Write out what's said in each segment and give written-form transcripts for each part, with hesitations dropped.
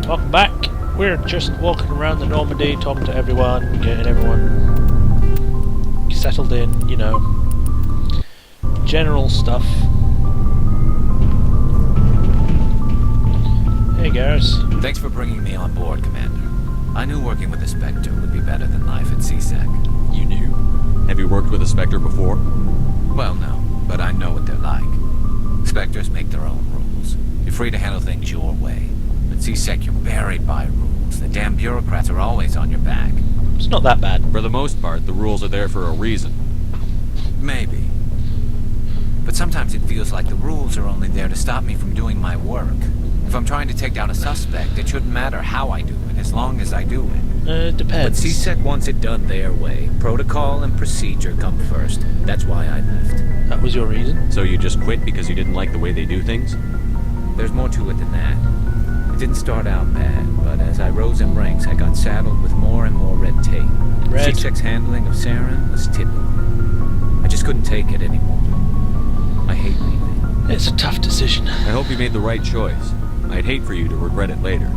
Welcome back. We're just walking around the Normandy, talking to everyone, getting everyone settled in, you know, general stuff. Hey, Garrus. Thanks for bringing me on board, Commander. I knew working with the Spectre would be better than life at CSEC. You knew? Have you worked with a Spectre before? Well, no, but I know what they're like. Spectres make their own rules. You're free to handle things your way. But CSEC, you're buried by rules. The damn bureaucrats are always on your back. It's not that bad. For the most part, the rules are there for a reason. Maybe. But sometimes it feels like the rules are only there to stop me from doing my work. If I'm trying to take down a suspect, it shouldn't matter how I do it, as long as I do it. It depends. But CSEC wants it done their way. Protocol and procedure come first. That's why I left. That was your reason? So you just quit because you didn't like the way they do things? There's more to it than that. It didn't start out bad, but as I rose in ranks, I got saddled with more and more red tape. CSEC's handling of Saren was typical. I just couldn't take it anymore. I hate leaving. It's a tough decision. I hope you made the right choice. I'd hate for you to regret it later.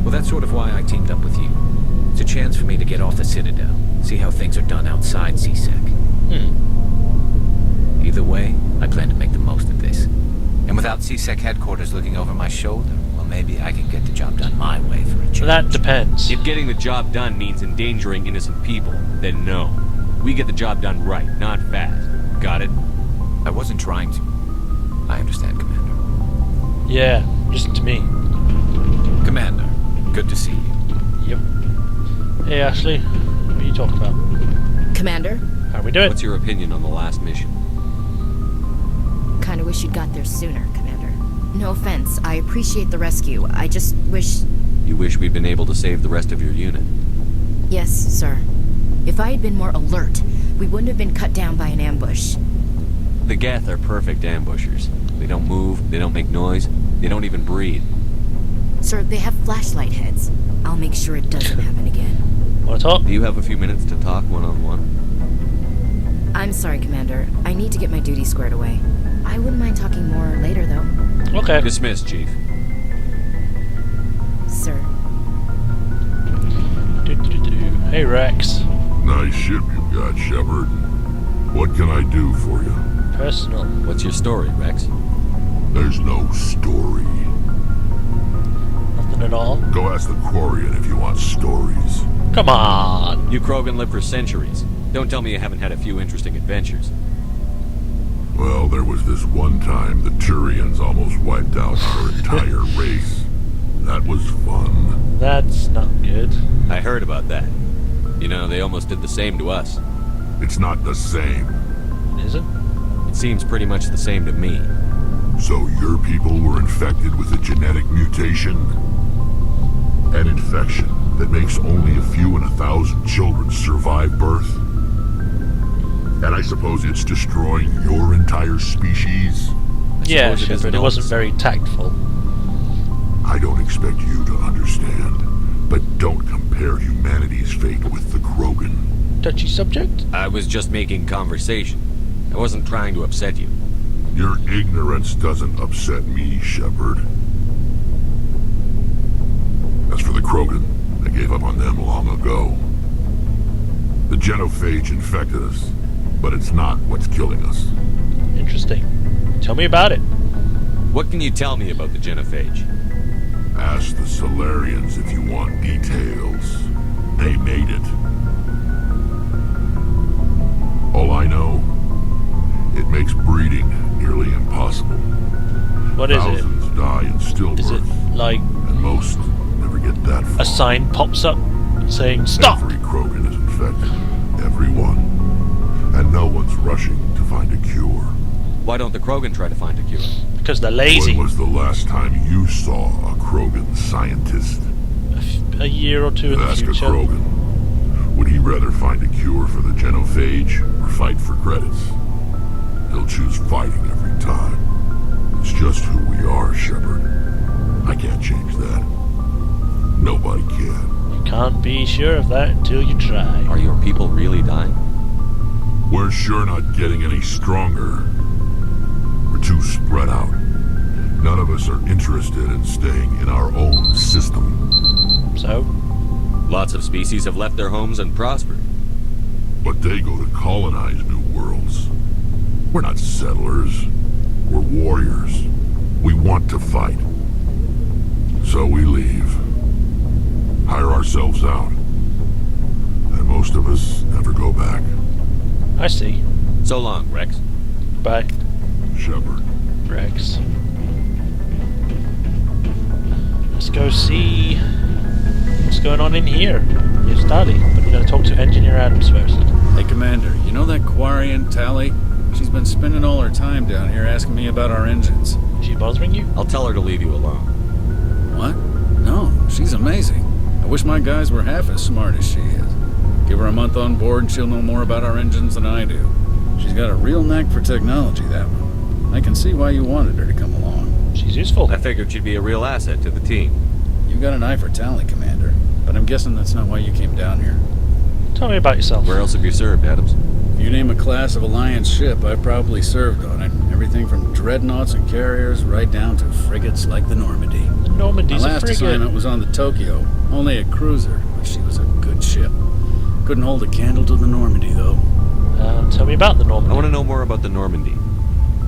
Well, that's sort of why I teamed up with you. It's a chance for me to get off the Citadel, see how things are done outside CSEC. Either way, I plan to make the most of this. And without CSEC headquarters looking over my shoulder, well, maybe I can get the job done my way for a change. Well, that depends. If getting the job done means endangering innocent people, then no. We get the job done right, not fast. Got it? I wasn't trying to. I understand, Commander. Yeah, listen to me. Commander, good to see you. Yep. Hey, Ashley. What are you talking about? Commander? How are we doing? What's your opinion on the last mission? Kinda wish you'd got there sooner, Commander. No offense, I appreciate the rescue. I just wish... You wish we'd been able to save the rest of your unit? Yes, sir. If I had been more alert, we wouldn't have been cut down by an ambush. The Geth are perfect ambushers. They don't move, they don't make noise, they don't even breathe. Sir, they have flashlight heads. I'll make sure it doesn't happen again. Want to talk? Do you have a few minutes to talk one-on-one? I'm sorry, Commander. I need to get my duty squared away. I wouldn't mind talking more later, though. Okay. Dismissed, Chief. Sir. Hey, Rex. Nice ship you've got, Shepard. What can I do for you? Personal. What's your story, Rex? There's no story. Nothing at all. Go ask the Quarian if you want stories. Come on. You Krogan live for centuries. Don't tell me you haven't had a few interesting adventures. Well, there was this one time the Turians almost wiped out our entire race. That was fun. That's not good. I heard about that. You know, they almost did the same to us. It's not the same. Is it? It seems pretty much the same to me. So your people were infected with a genetic mutation? An infection that makes only a few in 1,000 children survive birth? And I suppose it's destroying your entire species? Yeah, suppose it is Shepard. It wasn't very tactful. I don't expect you to understand, but don't compare humanity's fate with the Krogan. Touchy subject? I was just making conversation. I wasn't trying to upset you. Your ignorance doesn't upset me, Shepard. As for the Krogan, I gave up on them long ago. The genophage infected us, but it's not what's killing us. Interesting. Tell me about it. What can you tell me about the genophage? Ask the Solarians if you want details. They made it. All I know, it makes breeding nearly impossible. What is it? Thousands die in stillbirth. Is it like And most never get that far. a sign pops up saying stop? Every Krogan is infected. Every one. And no one's rushing to find a cure. Why don't the Krogan try to find a cure? Because they're lazy. When was the last time you saw a Krogan scientist? A year or two in the Ask a future. Krogan. Would he rather find a cure for the genophage or fight for credits? He'll choose fighting every time. It's just who we are, Shepard. I can't change that. Nobody can. You can't be sure of that until you try. Are your people really dying? We're sure not getting any stronger. We're too spread out. None of us are interested in staying in our own system. Lots of species have left their homes and prospered. But they go to colonize new worlds. We're not settlers. We're warriors. We want to fight. So we leave. Hire ourselves out. And most of us never go back. I see. So long, Rex. Bye, Shepard. Rex. Let's go see what's going on in here. Yes, Tali, but we're going to talk to Engineer Adams first. Hey, Commander, you know that Quarian, Tali? She's been spending all her time down here asking me about our engines. Is she bothering you? I'll tell her to leave you alone. What? No, she's amazing. I wish my guys were half as smart as she is. Give her a month on board and she'll know more about our engines than I do. She's got a real knack for technology, that one. I can see why you wanted her to come along. She's useful. I figured she'd be a real asset to the team. You got an eye for Tali, Commander, but I'm guessing that's not why you came down here. Tell me about yourself. Where else have you served, Adams? If you name a class of Alliance ship, I've probably served on it. Everything from dreadnoughts and carriers right down to frigates like the Normandy. The Normandy's My a last frigate. assignment was on the Tokyo, only a cruiser, but she was a good ship. Couldn't hold a candle to the Normandy, though. Tell me about the I Normandy. want to know more about the Normandy.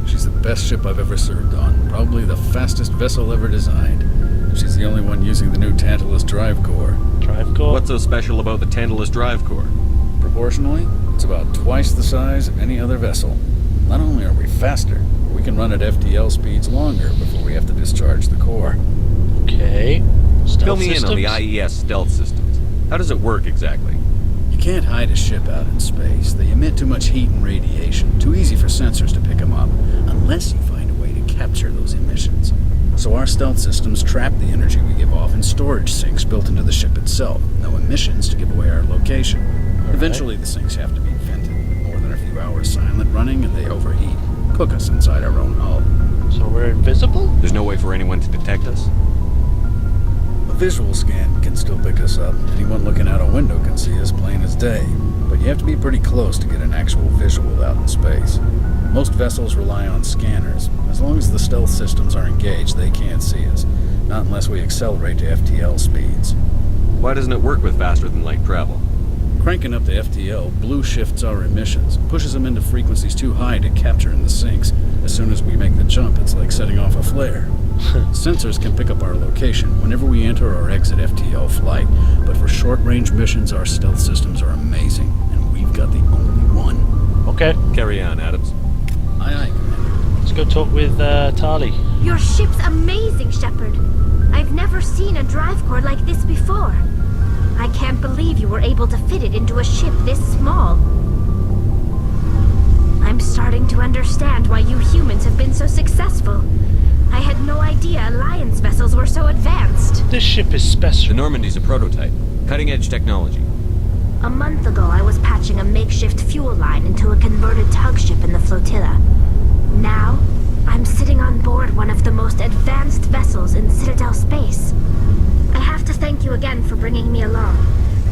She's the best ship I've ever served on, probably the fastest vessel ever designed. She's the only one using the new Tantalus drive core. Drive core. What's so special about the Tantalus drive core? Proportionally, it's about twice the size of any other vessel. Not only are we faster, we can run at FTL speeds longer before we have to discharge the core. Okay. Fill Stealth me in on the systems? IES stealth systems. How does it work exactly? You can't hide a ship out in space. They emit too much heat and radiation. Too easy for sensors to pick them up, unless you find a way to capture those emissions. So our stealth systems trap the energy we give off in storage sinks built into the ship itself. No emissions to give away our location. Eventually the sinks have to be vented. More than a few hours silent running and they overheat. Cook us inside our own hull. So we're invisible? There's no way for anyone to detect us? A visual scan can still pick us up. Anyone looking out a window can see us plain as day. But you have to be pretty close to get an actual visual out in space. Most vessels rely on scanners. As long as the stealth systems are engaged, they can't see us. Not unless we accelerate to FTL speeds. Why doesn't it work with faster than light travel? Cranking up the FTL blue shifts our emissions, pushes them into frequencies too high to capture in the sinks. As soon as we make the jump, it's like setting off a flare. Sensors can pick up our location whenever we enter or exit FTL flight, but for short-range missions, our stealth systems are amazing, and we've got the only one. Okay. Carry on, Adams. Aye, aye, Commander. Let's go talk with Tali. Your ship's amazing, Shepard. I've never seen a drive core like this before. I can't believe you were able to fit it into a ship this small. I'm starting to understand why you humans have been so successful. I had no idea Alliance vessels were so advanced. This ship is The special. Normandy's a prototype. Cutting-edge technology. A month ago, I was patching a makeshift fuel line into a converted tug ship in the flotilla. Now, I'm sitting on board one of the most advanced vessels in Citadel space. I have to thank you again for bringing me along.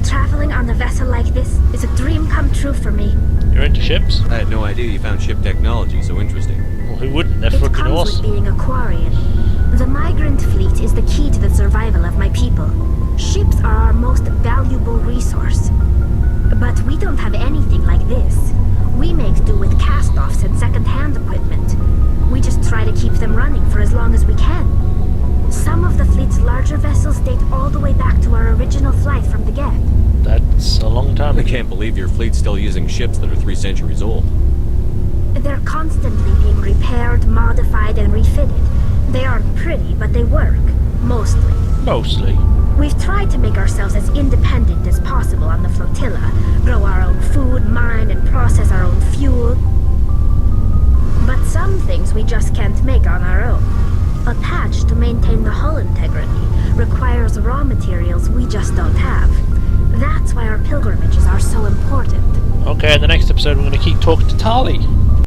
Traveling on a vessel like this is a dream come true for me. You're into ships? I had no idea you found ship technology so interesting. Well, who wouldn't? They're It freaking comes awesome. with being a Quarian. The migrant fleet is the key to the survival of my people. Ships are our most valuable resource. But we don't have anything like this. We make do with cast-offs and second-hand equipment. We just try to keep them running for as long as we can. Some of the fleet's larger vessels date all the way back to our original flight from the get. That's a long time I ago. can't believe your fleet's still using ships that are 3 centuries old. They're constantly being repaired, modified, and refitted. They aren't pretty, but they work. Mostly. Mostly. We've tried to make ourselves as independent as possible on the flotilla. Grow our own food, mine, and process our own fuel. But some things we just can't make on our own. A patch to maintain the hull integrity requires raw materials we just don't have. That's why our pilgrimages are so important. Okay, in the next episode we're going to keep talking to Tali.